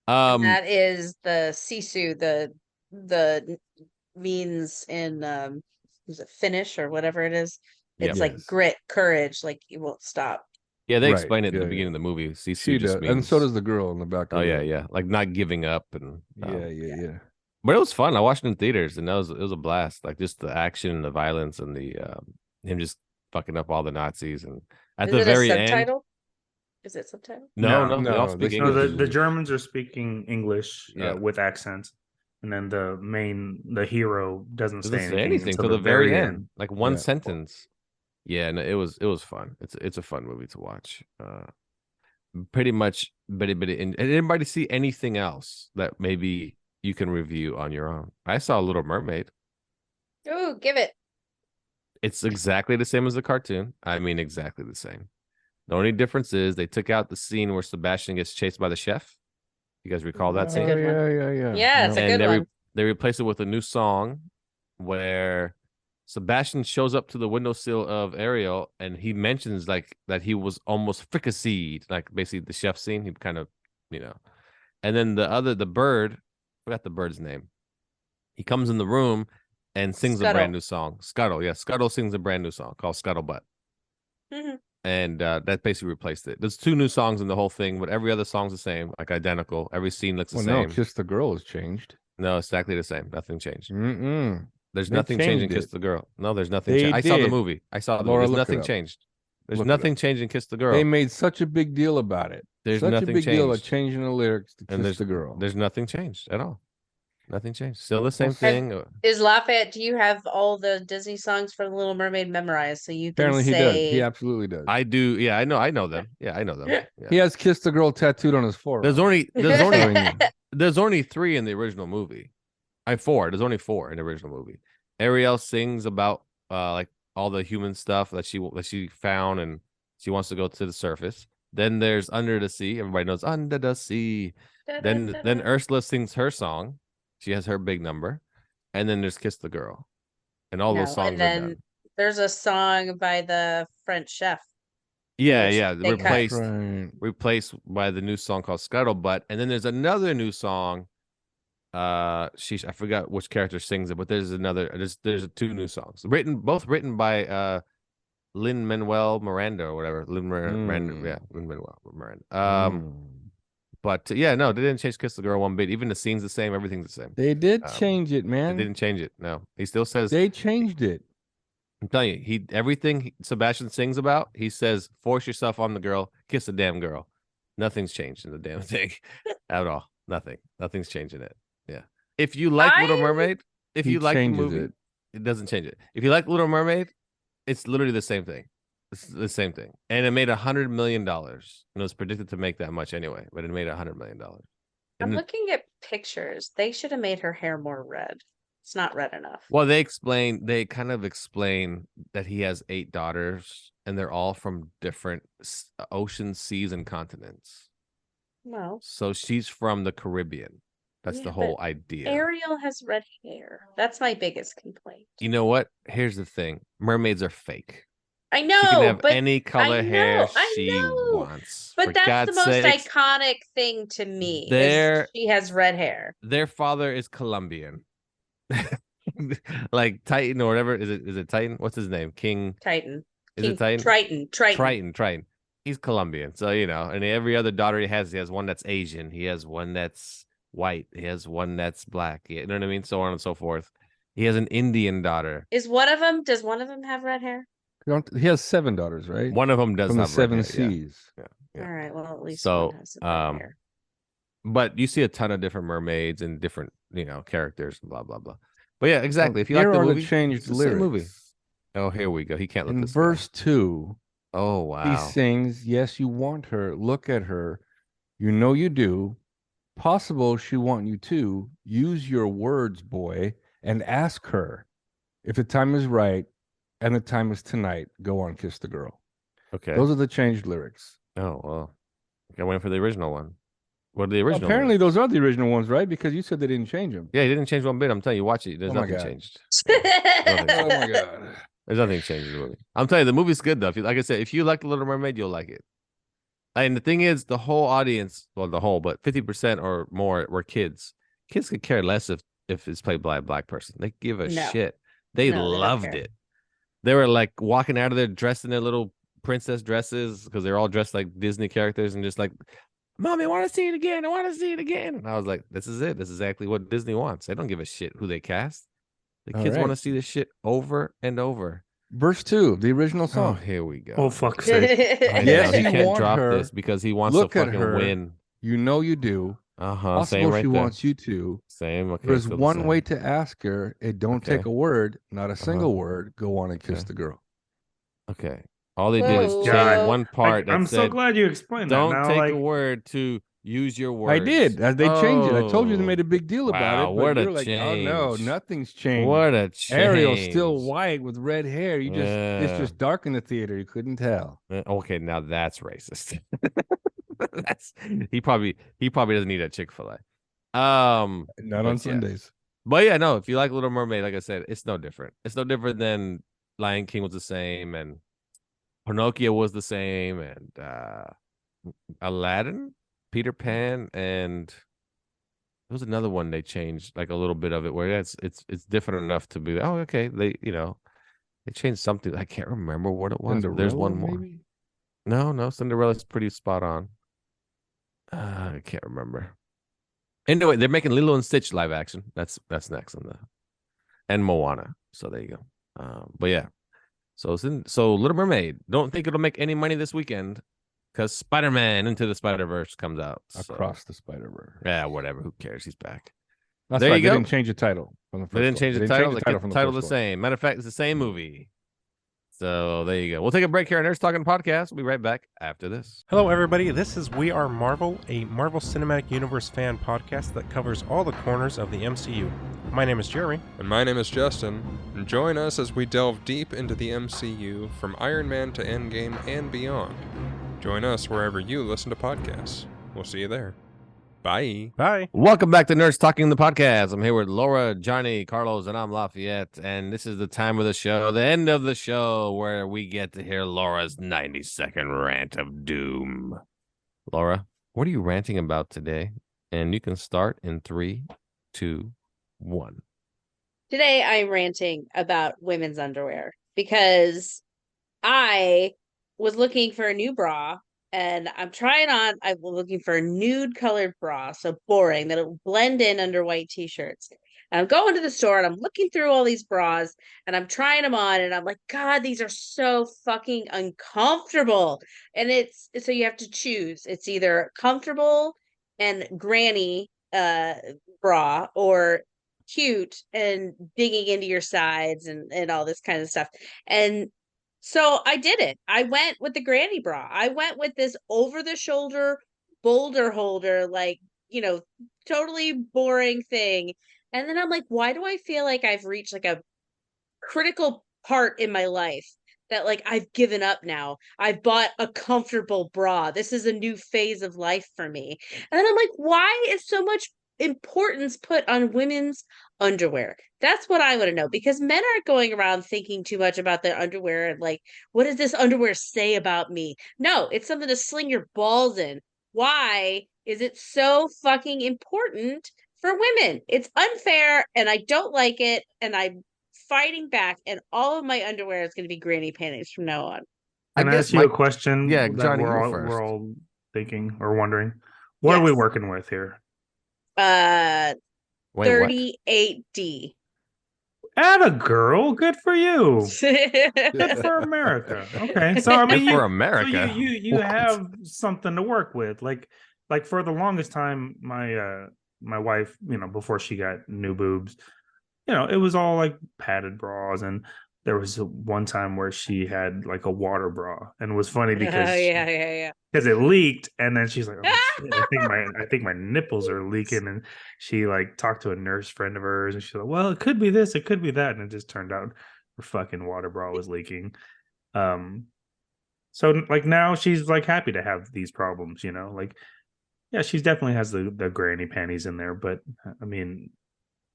That is the Sisu, the means in is it Finnish or whatever it is. It's like grit, courage, like you won't stop. Yeah, they explain it at the beginning of the movie. Sisu just means, and so does the girl in the back. Oh yeah, like not giving up and yeah. But it was fun. I watched it in theaters, and it was a blast. Like just the action and the violence and the him just fucking up all the Nazis, and at the very end. Is it subtitled? No, they all speak English. The Germans are speaking English with accents, and then the hero doesn't say anything until the very end. Like one sentence. Yeah, and it was fun. It's a fun movie to watch. Pretty much, but and anybody see anything else that maybe you can review on your own? I saw Little Mermaid. Ooh, give it. It's exactly the same as the cartoon. I mean, exactly the same. The only difference is they took out the scene where Sebastian gets chased by the chef. You guys recall that That's a scene? good one. Yeah. Yeah, it's a And good one. they replaced it with a new song where Sebastian shows up to the windowsill of Ariel and he mentions like that he was almost fricasseed, like basically the chef scene. He kind of, and then the bird, forgot the bird's name. He comes in the room and sings a brand new song. Scuttle, yeah. Scuttle sings a brand new song called Scuttlebutt. Mm-hmm. And that basically replaced it. There's 2 new songs in the whole thing, but every other song's the same, like identical. Every scene looks the same. No, Kiss the Girl has changed. No, it's exactly the same. Nothing changed. There's They nothing changing changed Kiss it. the Girl. No, there's nothing. They I saw the did. movie. There's Laura, look it nothing up. changed. There's Look it nothing up. changing Kiss the Girl. They made such a big deal about it. There's such nothing a big deal of changed. changing the lyrics to And Kiss the Girl. There's nothing changed at all. Nothing changed. Still the same thing. Is Lafayette? Do you have all the Disney songs for The Little Mermaid memorized? So you can Apparently he say... does. He absolutely does. I do. Yeah, I know them. Yeah, I know them. Yeah. He has Kiss the Girl tattooed on his forearm. There's only 3 in the original movie. 4. There's only 4 in the original movie. Ariel sings about like all the human stuff that she found and she wants to go to the surface. Then there's Under the Sea. Everybody knows Under the Sea. Then Ursula sings her song. She has her big number. And then there's Kiss the Girl. And all those songs and are then done. there's a song by the French chef. Yeah. They Replaced by the new song called Scuttlebutt. And then there's another new song. I forgot which character sings it, but there's 2 new songs. Both written by Lin-Manuel Miranda or whatever. Lin-Manuel Miranda. But yeah, no, they didn't change Kiss the Girl one bit. Even the scene's the same, everything's the same. They did change it, man. They didn't change it. No. He still says they changed it. I'm telling you, everything Sebastian sings about, he says, force yourself on the girl, kiss the damn girl. Nothing's changed in the damn thing at all. Nothing's changing it. Yeah. If you like Little Mermaid, if you like the movie, it doesn't change it. If you like Little Mermaid, it's literally the same thing. It's the same thing. And it made $100 million. And it was predicted to make that much anyway, but it made $100 million. I'm looking at pictures. They should have made her hair more red. It's not red enough. Well, they kind of explain that he has 8 daughters and they're all from different oceans, seas, and continents. Well, so she's from the Caribbean. That's the whole idea. Ariel has red hair. That's my biggest complaint. You know what? Here's the thing. Mermaids are fake. I know. She can have but any color hair she wants. But For that's God's the most sakes, iconic thing to me. Is she has red hair. Their father is Colombian. Like Titan or whatever. Is it Titan? What's his name? King Titan. Is it Titan? Triton. He's Colombian. So, and every other daughter he has one that's Asian. He has one that's white. He has one that's black. You know what I mean? So on and so forth. He has an Indian daughter. Does one of them have red hair? He has 7 daughters, right? One of them does from have the 7 red hair, seas. Yeah. All right. Well, at least so, one has some red hair. But you see a ton of different mermaids and different, characters and blah blah blah. But yeah, exactly. If you like the movie, the changed lyrics. Movie. Oh, here we go. He can't look in this verse guy. 2. Oh wow. He sings, "Yes, you want her. Look at her. You know you do. Possible she want you to. Use your words, boy, and ask her if the time is right and the time is tonight. Go on, kiss the girl." Okay. Those are the changed lyrics. Oh well. I went for the original one. What are the original? Apparently, those are the original ones, right? Because you said they didn't change them. Yeah, he didn't change one bit. I'm telling you, watch it. There's nothing changed. Oh my god. There's nothing changed in the movie. I'm telling you, the movie's good though. Like I said, if you like The Little Mermaid, you'll like it. And the thing is, the whole audience, but 50% or more were kids. Kids could care less if it's played by a black person. They give a shit. They loved it. They were like walking out of there dressed in their little princess dresses because they're all dressed like Disney characters and just like, "Mommy, I want to see it again. I want to see it again." And I was like, this is it. This is exactly what Disney wants. They don't give a shit who they cast. The kids want to see this shit over and over. Verse 2, the original song. Oh, here we go. Oh, fuck's sake. Yes, he can't want drop her. this because he wants Look to at fucking her. win. You know you do. Possible Same right she there. Wants you to. Same. Okay, There's still the one same. way to ask her. It don't take a word, not a single word. Go on and kiss the girl. Okay. All they did is Whoa. change one part. I'm that so said, glad you explained that. Don't Now, take like, a word to Use your words. I did. They changed it. I told you they made a big deal about Wow, it, but what a you're like, oh no, change. nothing's changed. What a change. Ariel's still white with red hair. It's Yeah. just dark in the theater. You couldn't tell. Okay, now that's racist. He probably doesn't eat at Chick-fil-A. Not on Sundays. But yeah, no, if you like Little Mermaid, like I said, it's no different. It's no different than Lion King was the same, and Pinocchio was the same, and Aladdin, Peter Pan, and there was another one they changed like a little bit of it where it's different enough to be okay. They changed something. I can't remember what it was. Cinderella, There's one more. maybe? No, Cinderella's pretty spot on. I can't remember. Anyway, they're making Lilo and Stitch live action. That's next on and Moana. So there you go. But yeah. So Little Mermaid. Don't think it'll make any money this weekend because Spider-Man Into the Spider-Verse comes out. Across the Spider-Verse. Yeah, whatever. Who cares? He's back. That's there right. you go. They didn't change the title from the first They didn't change the title. They kept the title the first same. Matter of fact, it's the same movie. So there you go. We'll take a break here on Nerds Talking Podcast. We'll be right back after this. Hello, everybody. This is We Are Marvel, a Marvel Cinematic Universe fan podcast that covers all the corners of the MCU. My name is Jeremy. And my name is Justin. And join us as we delve deep into the MCU from Iron Man to Endgame and beyond. Join us wherever you listen to podcasts. We'll see you there. Bye. Bye. Welcome back to Nerds Talking the Podcast. I'm here with Laura, Johnny, Carlos, and I'm Lafayette. And this is the time of the show, the end of the show, where we get to hear Laura's 90-second rant of doom. Laura, what are you ranting about today? And you can start in 3, 2, 1. Today I'm ranting about women's underwear because I was looking for a new bra. And I'm looking for a nude colored bra, so boring, that it will blend in under white t-shirts. And I'm going to the store and I'm looking through all these bras and I'm trying them on and I'm like, God, these are so fucking uncomfortable. And so you have to choose. It's either comfortable and granny bra or cute and digging into your sides and all this kind of stuff. And so I did it. I went with the granny bra. I went with this over-the-shoulder boulder holder, totally boring thing. And then I'm like, why do I feel like I've reached like a critical part in my life that like I've given up now? I bought a comfortable bra. This is a new phase of life for me. And then I'm like, why is so much importance put on women's underwear? That's what I want to know, because men aren't going around thinking too much about their underwear and like, what does this underwear say about me? No, it's something to sling your balls in. Why is it so fucking important for women? It's unfair and I don't like it, and I'm fighting back, and all of my underwear is going to be granny panties from now on. Can I ask you a question? Yeah, that Johnny, we're all thinking or wondering. What are we working with here? 38D. Atta girl, good for you. Good for America. Okay, so I mean, good for America. So you have something to work with. Like for the longest time, my wife, before she got new boobs, it was all like padded bras, and there was one time where she had like a water bra, and it was funny because because it leaked, and then she's like, oh, shit, I think my nipples are leaking, and she like talked to a nurse friend of hers, and she's like, well, it could be this, it could be that, and it just turned out her fucking water bra was leaking. So like now she's like happy to have these problems, like, yeah, she definitely has the granny panties in there, but I mean,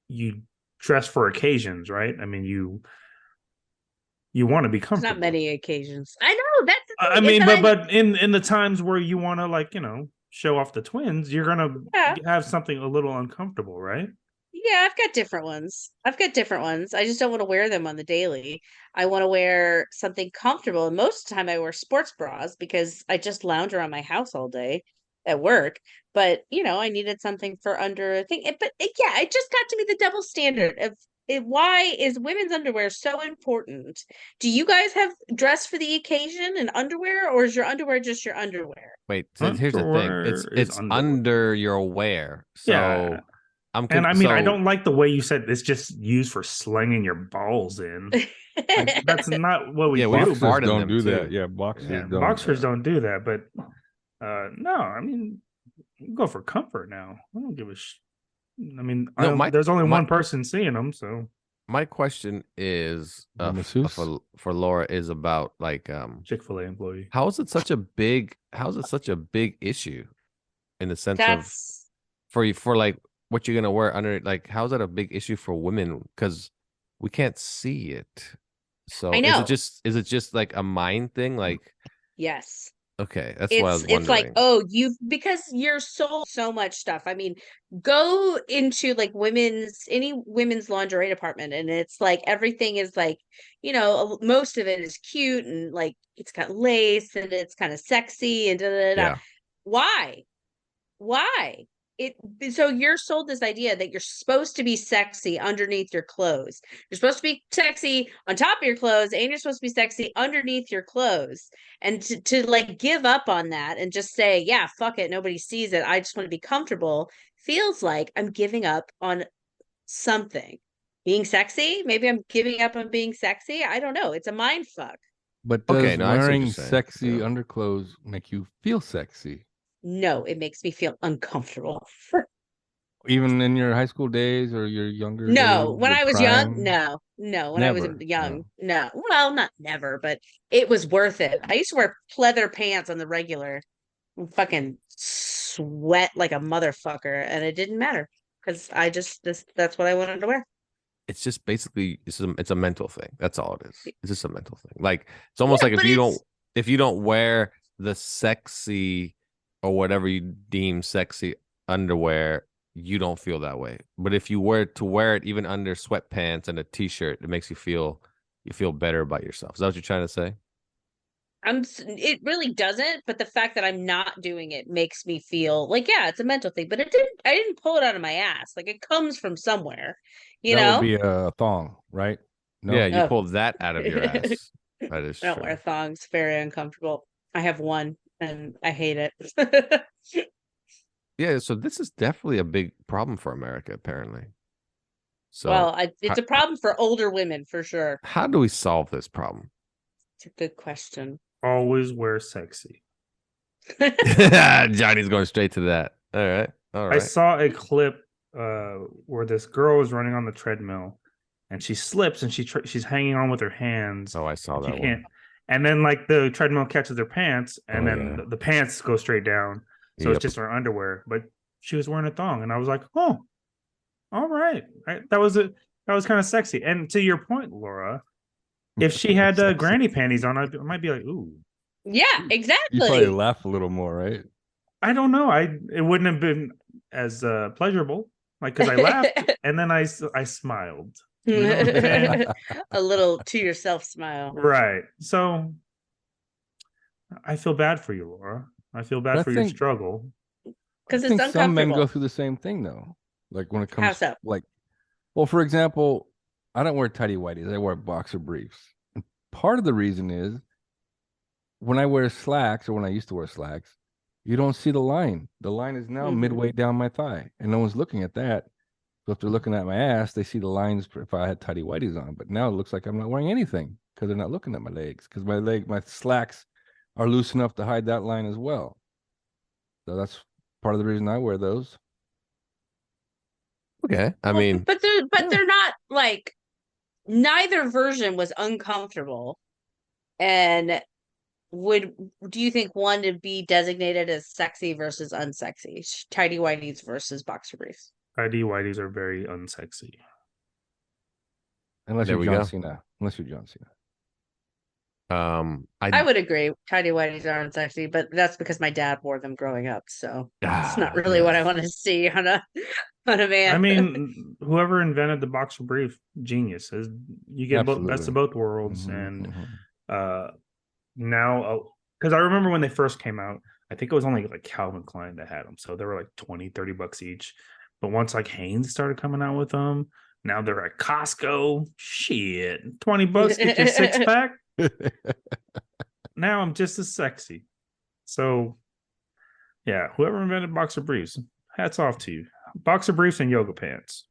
you dress for occasions, right? I mean, you want to be comfortable. Not many occasions. I know that's. I mean, but in the times where you want to like show off the twins, you're gonna have something a little uncomfortable, right? Yeah, I've got different ones. I just don't want to wear them on the daily. I want to wear something comfortable, and most of the time I wear sports bras because I just lounge around my house all day at work. But I needed something for under a thing. But it just got to be the double standard of. Why is women's underwear so important? Do you guys have dress for the occasion and underwear, or is your underwear just your underwear? Wait, so here's the thing. It's under your wear. So yeah. I don't like the way you said it's just used for slinging your balls in. Like, that's not what we do. Boxers don't do that. Yeah, boxers don't. Boxers don't do that. But no, I mean, go for comfort now. I don't give a I mean, No, there's only one person seeing them, so my question is The masseuse? for Laura is about like Chick-fil-A employee. how is it such a big issue in the sense of That's for like what you're gonna wear under, like how is that a big issue for women, because we can't see it? So I know. is it just like a mind thing? Like, yes. okay, that's what I was It's like, wondering. oh, because you're sold so much stuff. I mean, go into like any women's lingerie department, and it's like everything is like, most of it is cute and like it's got lace and it's kind of sexy and da da da. Yeah. Why? Why? So you're sold this idea that you're supposed to be sexy underneath your clothes. You're supposed to be sexy on top of your clothes, and you're supposed to be sexy underneath your clothes. And to like give up on that and just say, yeah, fuck it, nobody sees it, I just want to be comfortable, feels like I'm giving up on something. Being sexy? Maybe I'm giving up on being sexy. I don't know. It's a mind fuck. But does Okay, no, I see what you're wearing saying. sexy Yeah. underclothes make you feel sexy? No, it makes me feel uncomfortable. Even in your high school days or your younger No, days, when your I was young, prime? no, when I was Never. young, no. Well, not never, but it was worth it. I used to wear pleather pants on the regular, and fucking sweat like a motherfucker, and it didn't matter because that's what I wanted to wear. It's just basically it's a mental thing. That's all it is. It's just a mental thing. Like it's almost Yeah, like but if you don't wear the sexy or whatever you deem sexy underwear, you don't feel that way. But if you wear it even under sweatpants and a t-shirt, it makes you feel better about yourself. Is that what you're trying to say? it really doesn't, but the fact that I'm not doing it makes me feel like, yeah, it's a mental thing, but I didn't pull it out of my ass. Like it comes from somewhere, That would be a thong, right? No. Yeah, you Oh. pulled that out of your ass. That is I don't true. wear thongs. Very uncomfortable. I have one and I hate it. Yeah, so this is definitely a big problem for America, apparently. So Well, it's a problem for older women for sure. how do we solve this problem? It's a good question. Always wear sexy. Johnny's going straight to that. All right. I saw a clip where this girl was running on the treadmill, and she slips and she's hanging on with her hands. Oh, I saw that She one. can't. And then like the treadmill catches her pants, and then the pants go straight down. So it's just her underwear, but she was wearing a thong, and I was like, oh, all right. That was kind of sexy. And to your point, Laura, if she had granny panties on, I might be like, ooh. Yeah, exactly. You probably laugh a little more, right? I don't know. It wouldn't have been as pleasurable, like because I laughed and then I smiled. You know what I'm saying? A little to yourself smile. Right. So I feel bad for you, Laura. I feel bad for your struggle. Because I it's think some men uncomfortable. go through the same thing though. Like when it comes How so? like, well, for example, I don't wear tighty whities. I wear boxer briefs. And part of the reason is when I wear slacks, or when I used to wear slacks, you don't see the line. The line is now midway down my thigh, and no one's looking at that. So if they're looking at my ass, they see the lines if I had tighty whities on. But now it looks like I'm not wearing anything because they're not looking at my legs, because my slacks are loose enough to hide that line as well. So that's part of the reason I wear those. Okay. I mean, but they're not like, neither version was uncomfortable. And do you think one to be designated as sexy versus unsexy? Tidy whities versus boxer briefs. Tidy whities are very unsexy. Unless you're John Cena. Unless you're John Cena. I would agree. Tidy whities are unsexy, but that's because my dad wore them growing up. So it's not really what I want to see on a man. I mean, whoever invented the boxer brief, genius. You get best of both worlds. And now, because I remember when they first came out, I think it was only like Calvin Klein that had them. So they were like $20-$30 each. But once like Hanes started coming out with them, now they're at Costco. Shit, $20 get your 6-pack. Now I'm just as sexy. So yeah, whoever invented boxer briefs, hats off to you. Boxer briefs and yoga pants.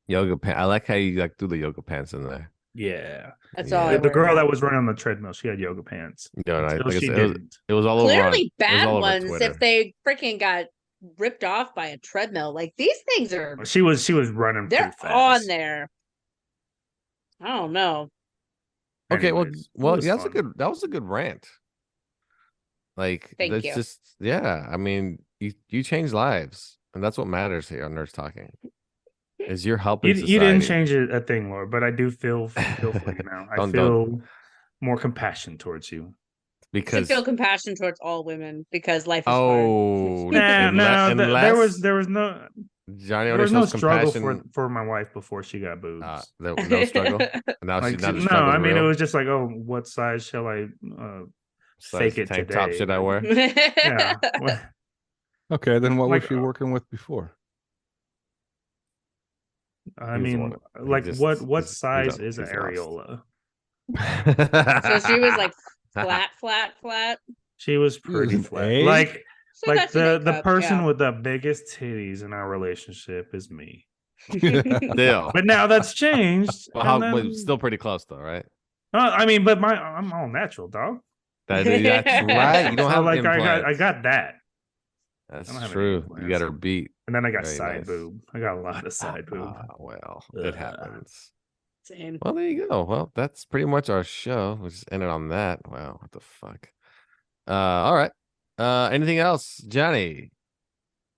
Yoga pants. I like how you like threw the yoga pants in there. Yeah, that's all. The girl that was running on the treadmill, she had yoga pants. No, it was all clearly over. Bad all over ones. Twitter. If they freaking got ripped off by a treadmill. Like these things are She was running they're pretty fast. on there. I don't know. Okay, Anyways, it well, was that's a fun. good. That was a good rant. Like Thank that's you. just yeah. I mean, you change lives, and that's what matters here on Nerds Talking. Is you're helping society. You didn't change a thing, Laura, but I do feel for you now. I Don't- feel more compassion towards you. You should because feel compassion towards all women because life is oh Nah, unle- no, unless there was no Johnny there only was no shows struggle compassion. for my wife before she got boobs. No struggle. Now Like now the no, struggle's I mean real. it was just like, oh, what size shall I Size fake it tank today? top should I wear? Yeah. Well, Okay, then what was Like, she working with before? I He was the mean, one that- he like just- what he's size out- is an he's lost. areola? So she was like flat. She was She was pretty an flat. A? Like So that's an A the cup, person yeah. with the biggest titties in our relationship is me. Still, But now that's changed. but and then- still pretty close though, right? I mean, but I'm all natural, dog. That's right. You don't So, have like implants. I got that. That's I don't have any true. You implants. got her beat. And then I got Very side nice. boob. I got a lot of side boob. Well, it Ugh. happens. Same. Well, there you go. Well, that's pretty much our show. We just ended on that. Wow, what the fuck? All right. Anything else, Johnny?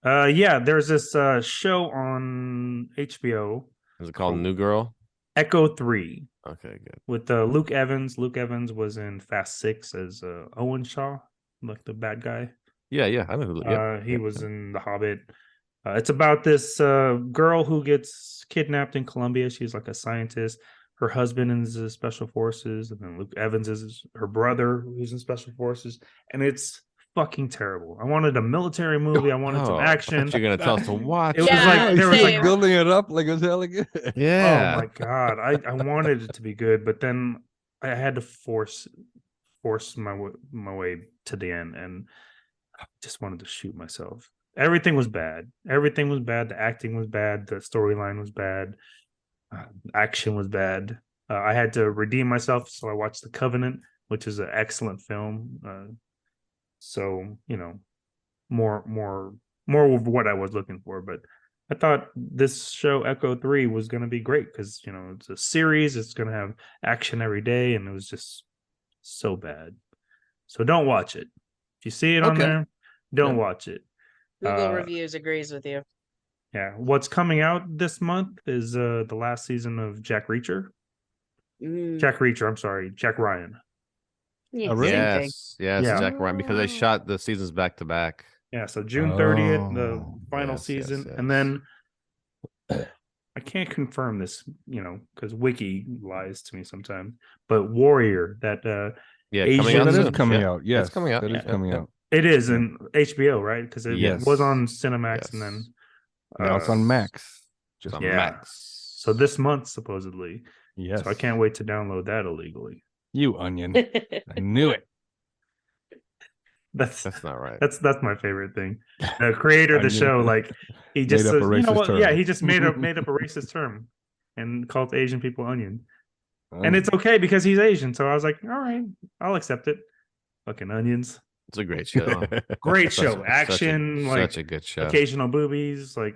Yeah, there's this show on HBO, Is it called New Girl? Echo 3, Okay, good. with Luke Evans. Luke Evans was in Fast 6 as Owen Shaw, like the bad guy. Yeah, I know who. He was in The Hobbit. It's about this girl who gets kidnapped in Colombia. She's like a scientist. Her husband is in special forces, and then Luke Evans is her brother who's in special forces. And it's fucking terrible. I wanted a military movie. I wanted some I action. thought you're gonna tell us to watch. It was Yeah, like there was He's like same. building it up like it was hella good. Yeah. Oh my god, I wanted it to be good, but then I had to force my way to the end, and I just wanted to shoot myself. Everything was bad. Everything was bad. The acting was bad. The storyline was bad. Action was bad. I had to redeem myself, so I watched The Covenant, which is an excellent film. So more of what I was looking for, but I thought this show Echo 3 was going to be great because it's a series, it's going to have action every day, and it was just so bad. So don't watch it. If you see it on Okay. there, don't Yeah. watch it. Google reviews agrees with you. Yeah, what's coming out this month is the last season of Jack Reacher. Jack Reacher, I'm sorry, Jack Ryan. Yeah, Oh, really? same thing. Yes, Yeah. Jack Ryan, because they shot the seasons back to back. Yeah, so June 30th, the Oh, final yes, season, yes. and then I can't confirm this, because Wiki lies to me sometimes. But Warrior, that Yeah, Asian- coming out That That is soon. coming Yeah, out. Yes, it's coming out. That is Yeah, coming yeah. out. it is in HBO, right? Because it Yes. was on Cinemax, and Yes. then Now it's on Max. It's on yeah. Max. So this month supposedly. Yes. So I can't wait to download that illegally. You onion. I knew it. That's That's not right. that's my favorite thing. The creator of the Onion. show, like he just Made up a says, you know racist what? Yeah, term. he just made up a racist term and called Asian people onion. And Onion. it's okay because he's Asian. So I was like, all right, I'll accept it. Fucking onions. It's a great show. Great Such show. a- Action, such a good show. occasional boobies, like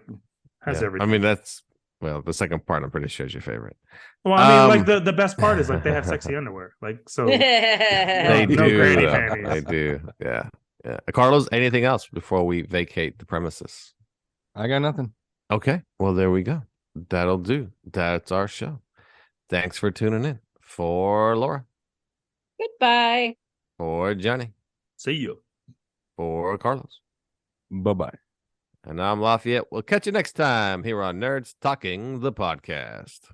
has Yeah. everything. I mean, that's the second part. I'm pretty sure is your favorite. well, I mean, like um, the best part is like they have sexy underwear. Like so They no do. granny though. panties. They do. Yeah. Carlos, anything else before we vacate the premises? I got nothing. Okay. Well, there we go. That'll do. That's our show. Thanks for tuning in. For Laura, Goodbye. for Johnny, See you. for Carlos, Bye-bye. and I'm Lafayette. We'll catch you next time here on Nerds Talking the Podcast.